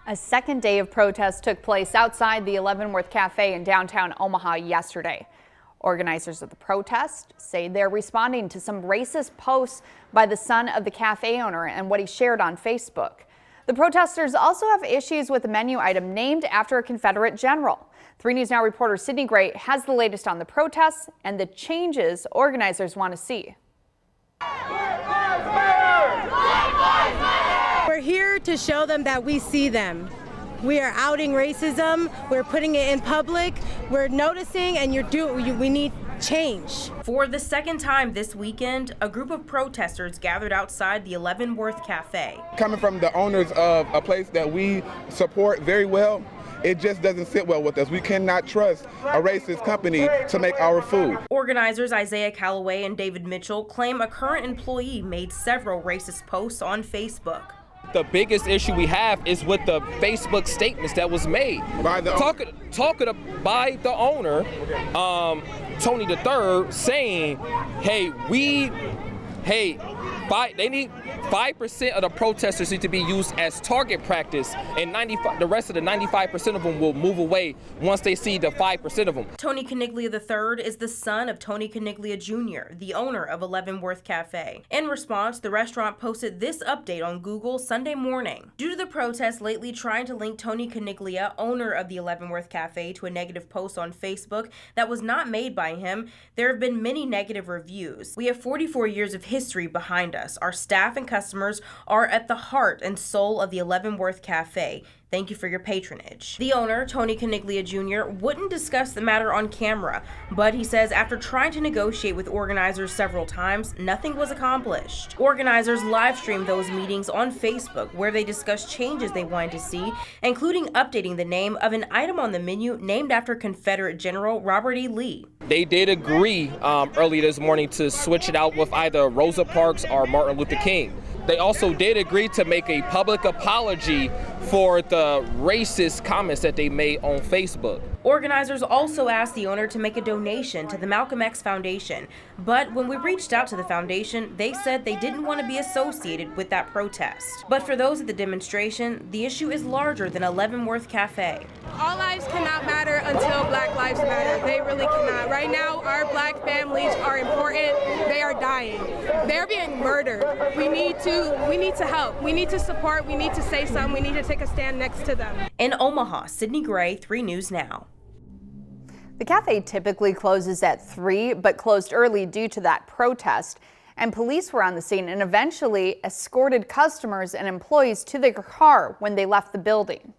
A second day of protests took place outside the Leavenworth Cafe in downtown Omaha yesterday. Organizers of the protest say they're responding to some racist posts by the son of the cafe owner and what he shared on Facebook. The protesters also have issues with a menu item named after a Confederate general. 3 News Now reporter Sydney Gray has the latest on the protests and the changes organizers want to see. We're here to show them that we see them. We are outing racism. We're putting it in public. We're noticing, and we need change. For the second time this weekend, a group of protesters gathered outside the Leavenworth Cafe. Coming from the owners of a place that we support very well, it just doesn't sit well with us. We cannot trust a racist company to make our food. Organizers Isaiah Calloway and David Mitchell claim a current employee made several racist posts on Facebook. The biggest issue we have is with the Facebook statements that was made by the owner, Tony III, saying, they need 5% of the protesters need to be used as target practice, and the rest of the 95% of them will move away once they see the 5% of them. Tony Caniglia III is the son of Tony Caniglia Jr., the owner of Leavenworth Cafe. In response, the restaurant posted this update on Google Sunday morning. Due to the protests lately trying to link Tony Caniglia, owner of the Leavenworth Cafe, to a negative post on Facebook that was not made by him, there have been many negative reviews. We have 44 years of history behind us. Our staff and customers are at the heart and soul of the Leavenworth Cafe. Thank you for your patronage. The owner, Tony Caniglia Jr., wouldn't discuss the matter on camera, but he says after trying to negotiate with organizers several times, nothing was accomplished. Organizers live streamed those meetings on Facebook where they discussed changes they wanted to see, including updating the name of an item on the menu named after Confederate General Robert E. Lee. They did agree early this morning to switch it out with either Rosa Parks or Martin Luther King. They also did agree to make a public apology for the racist comments that they made on Facebook. Organizers also asked the owner to make a donation to the Malcolm X Foundation, but when we reached out to the foundation, they said they didn't want to be associated with that protest. But for those at the demonstration, the issue is larger than a Leavenworth Cafe. All lives cannot matter until Black lives matter. They really cannot. Right now, our Black families are important. They are dying. They're being murdered. We need to help. We need to support. We need to say something. We need to take a stand next to them. In Omaha, Sydney Gray, 3 News Now. The cafe typically closes at 3, but closed early due to that protest. And police were on the scene and eventually escorted customers and employees to their car when they left the building.